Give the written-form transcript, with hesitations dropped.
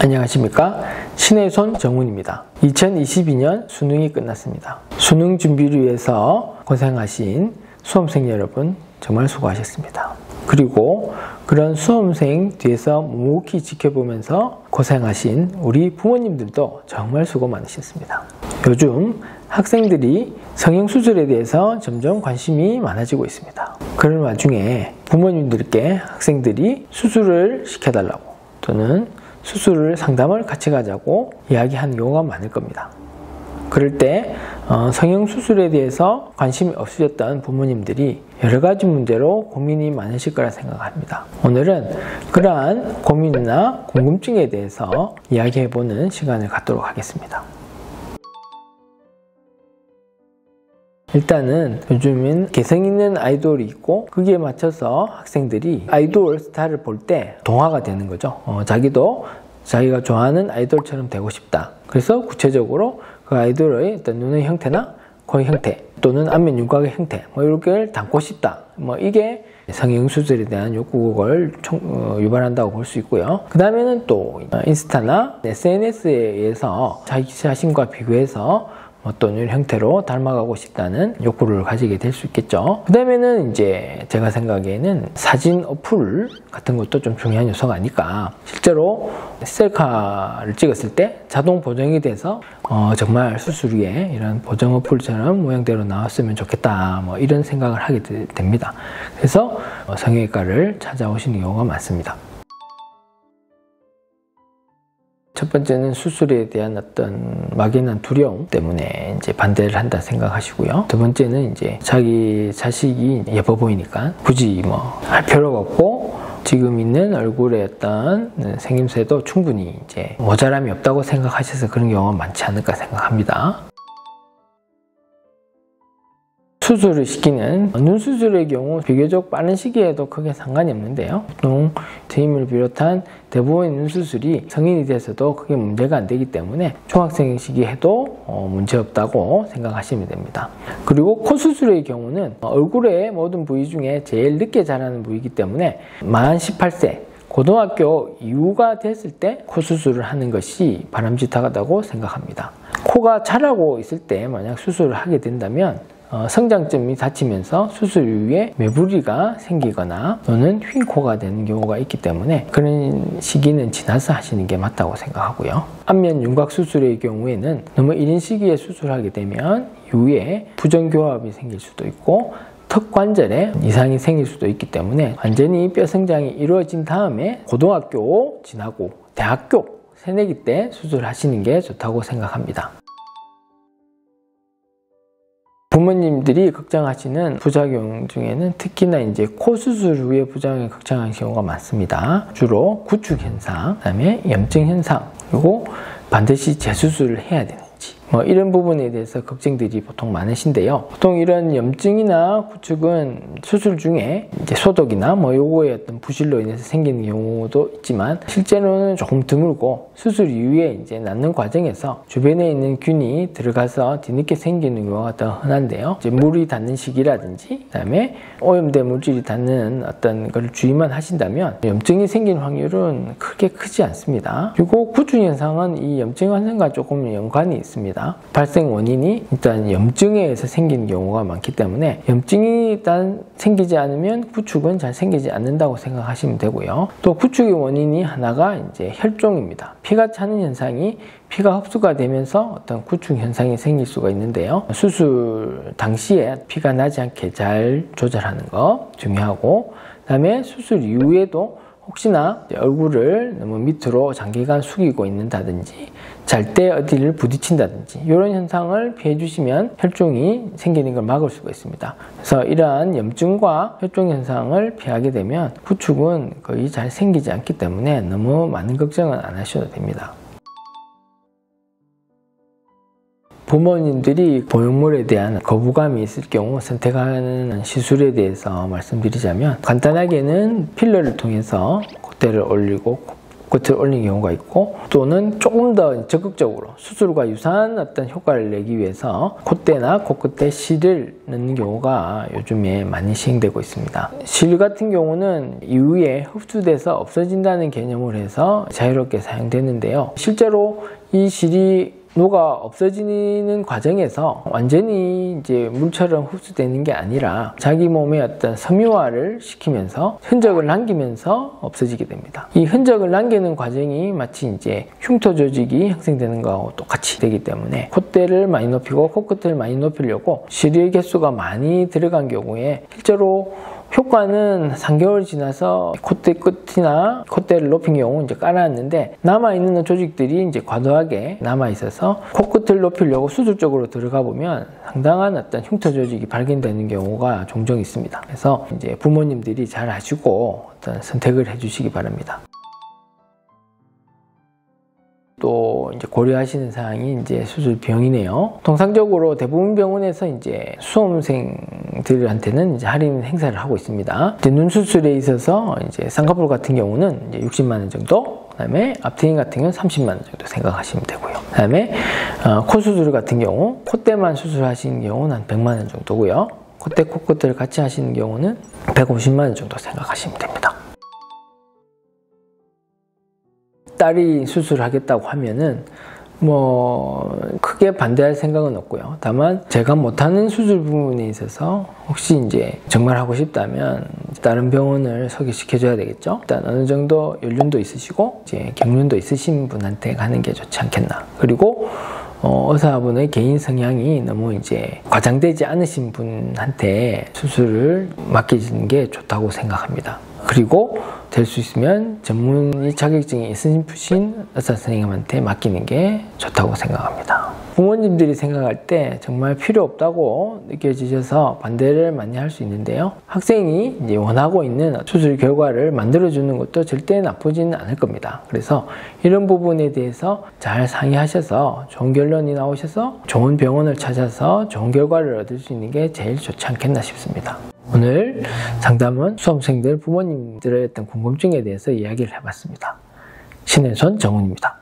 안녕하십니까, 신의 손 정훈입니다. 2022년 수능이 끝났습니다. 수능 준비를 위해서 고생하신 수험생 여러분 정말 수고하셨습니다. 그리고 그런 수험생 뒤에서 묵묵히 지켜보면서 고생하신 우리 부모님들도 정말 수고 많으셨습니다. 요즘 학생들이 성형수술에 대해서 점점 관심이 많아지고 있습니다. 그런 와중에 부모님들께 학생들이 수술을 시켜달라고 또는 수술을 상담을 같이 가자고 이야기하는 경우가 많을 겁니다. 그럴 때 성형수술에 대해서 관심이 없으셨던 부모님들이 여러 가지 문제로 고민이 많으실 거라 생각합니다. 오늘은 그러한 고민이나 궁금증에 대해서 이야기해보는 시간을 갖도록 하겠습니다. 일단은 요즘은 개성 있는 아이돌이 있고 거기에 맞춰서 학생들이 아이돌 스타를 볼 때 동화가 되는 거죠. 자기도 자기가 좋아하는 아이돌처럼 되고 싶다. 그래서 구체적으로 그 아이돌의 어떤 눈의 형태나 코 형태 또는 안면 윤곽의 형태 이렇게 담고 싶다. 이게 성형수술에 대한 욕구를 유발한다고 볼 수 있고요. 그 다음에는 또 인스타나 SNS에 의해서 자기 자신과 비교해서 어떤 형태로 닮아가고 싶다는 욕구를 가지게 될 수 있겠죠. 그 다음에는 이제 제가 생각에는 사진 어플 같은 것도 좀 중요한 요소가 아닐까. 실제로 셀카를 찍었을 때 자동 보정이 돼서 정말 수술 후에 이런 보정 어플처럼 모양대로 나왔으면 좋겠다. 이런 생각을 하게 됩니다. 그래서 성형외과를 찾아오시는 경우가 많습니다. 첫 번째는 수술에 대한 어떤 막연한 두려움 때문에 이제 반대를 한다 생각하시고요. 두 번째는 이제 자기 자식이 예뻐 보이니까 굳이 할 필요가 없고 지금 있는 얼굴의 어떤 생김새도 충분히 이제 모자람이 없다고 생각하셔서 그런 경우가 많지 않을까 생각합니다. 수술을 시키는 눈 수술의 경우 비교적 빠른 시기에도 크게 상관이 없는데요. 보통 트임을 비롯한 대부분의 눈 수술이 성인이 돼서도 크게 문제가 안 되기 때문에 중학생 시기 해도 문제없다고 생각하시면 됩니다. 그리고 코 수술의 경우는 얼굴의 모든 부위 중에 제일 늦게 자라는 부위이기 때문에 만 18세 고등학교 이후가 됐을 때 코 수술을 하는 것이 바람직하다고 생각합니다. 코가 자라고 있을 때 만약 수술을 하게 된다면 성장점이 닫히면서 수술 이후에 매부리가 생기거나 또는 휜 코가 되는 경우가 있기 때문에 그런 시기는 지나서 하시는 게 맞다고 생각하고요. 안면 윤곽 수술의 경우에는 너무 이른 시기에 수술하게 되면 이후에 부정교합이 생길 수도 있고 턱 관절에 이상이 생길 수도 있기 때문에 완전히 뼈 성장이 이루어진 다음에 고등학교 지나고 대학교 새내기 때 수술하시는 게 좋다고 생각합니다. 부모님들이 걱정하시는 부작용 중에는 특히나 이제 코 수술 후에 부작용을 걱정하는 경우가 많습니다. 주로 구축 현상, 그다음에 염증 현상, 그리고 반드시 재수술을 해야 되는지 이런 부분에 대해서 걱정들이 보통 많으신데요. 보통 이런 염증이나 구축은 수술 중에 이제 소독이나 요거의 어떤 부실로 인해서 생기는 경우도 있지만 실제로는 조금 드물고 수술 이후에 이제 낫는 과정에서 주변에 있는 균이 들어가서 뒤늦게 생기는 경우가 더 흔한데요. 이제 물이 닿는 시기라든지 그다음에 오염된 물질이 닿는 어떤 걸 주의만 하신다면 염증이 생기는 확률은 크게 크지 않습니다. 그리고 구축 현상은 이 염증 현상과 조금 연관이 있습니다. 발생 원인이 일단 염증에 의해서 생기는 경우가 많기 때문에 염증이 일단 생기지 않으면 구축은 잘 생기지 않는다고 생각하시면 되고요. 또 구축의 원인이 하나가 이제 혈종입니다. 피가 차는 현상이 피가 흡수가 되면서 어떤 구축 현상이 생길 수가 있는데요. 수술 당시에 피가 나지 않게 잘 조절하는 거 중요하고 그다음에 수술 이후에도 혹시나 얼굴을 너무 밑으로 장기간 숙이고 있는다든지 잘 때 어디를 부딪힌다든지 이런 현상을 피해 주시면 혈종이 생기는 걸 막을 수가 있습니다. 그래서 이러한 염증과 혈종 현상을 피하게 되면 구축은 거의 잘 생기지 않기 때문에 너무 많은 걱정은 안 하셔도 됩니다. 부모님들이 보형물에 대한 거부감이 있을 경우 선택하는 시술에 대해서 말씀드리자면 간단하게는 필러를 통해서 콧대를 올리고 코끝을 올린 경우가 있고, 또는 조금 더 적극적으로 수술과 유사한 어떤 효과를 내기 위해서 콧대나 코끝에 실을 넣는 경우가 요즘에 많이 시행되고 있습니다. 실 같은 경우는 이후에 흡수돼서 없어진다는 개념을 해서 자유롭게 사용되는데요. 실제로 이 실이 녹아 없어지는 과정에서 완전히 이제 물처럼 흡수되는 게 아니라 자기 몸의 어떤 섬유화를 시키면서 흔적을 남기면서 없어지게 됩니다. 이 흔적을 남기는 과정이 마치 이제 흉터 조직이 형성되는 거하고 똑같이 되기 때문에 콧대를 많이 높이고 코끝을 많이 높이려고 실의 개수가 많이 들어간 경우에 실제로 효과는 3개월 지나서 콧대 끝이나 콧대를 높인 경우 이제 깔아놨는데 남아있는 조직들이 이제 과도하게 남아있어서 코끝을 높이려고 수술적으로 들어가 보면 상당한 어떤 흉터 조직이 발견되는 경우가 종종 있습니다. 그래서 이제 부모님들이 잘 아시고 어떤 선택을 해주시기 바랍니다. 또 이제 고려하시는 사항이 이제 수술 비용이네요. 통상적으로 대부분 병원에서 이제 수험생들한테는 이제 할인 행사를 하고 있습니다. 이제 눈 수술에 있어서 이제 쌍꺼풀 같은 경우는 이제 60만 원 정도, 그다음에 앞트임 같은 경우는 30만 원 정도 생각하시면 되고요. 그다음에 코 수술 같은 경우 콧대만 수술하시는 경우는 한 100만 원 정도고요. 콧대 코끝을 같이 하시는 경우는 150만 원 정도 생각하시면 됩니다. 딸이 수술하겠다고 하면은 뭐 크게 반대할 생각은 없고요. 다만 제가 못하는 수술 부분에 있어서 혹시 이제 정말 하고 싶다면 다른 병원을 소개시켜 줘야 되겠죠. 일단 어느 정도 연륜도 있으시고 이제 경륜도 있으신 분한테 가는 게 좋지 않겠나. 그리고 의사분의 개인 성향이 너무 이제 과장되지 않으신 분한테 수술을 맡기시는 게 좋다고 생각합니다. 그리고 될 수 있으면 전문의 자격증이 있으신 의사 선생님한테 맡기는 게 좋다고 생각합니다. 부모님들이 생각할 때 정말 필요 없다고 느껴지셔서 반대를 많이 할 수 있는데요. 학생이 이제 원하고 있는 수술 결과를 만들어주는 것도 절대 나쁘지는 않을 겁니다. 그래서 이런 부분에 대해서 잘 상의하셔서 좋은 결론이 나오셔서 좋은 병원을 찾아서 좋은 결과를 얻을 수 있는 게 제일 좋지 않겠나 싶습니다. 오늘 상담은 수험생들 부모님들의 어떤 궁금증에 대해서 이야기를 해봤습니다. 신의 손 정훈입니다.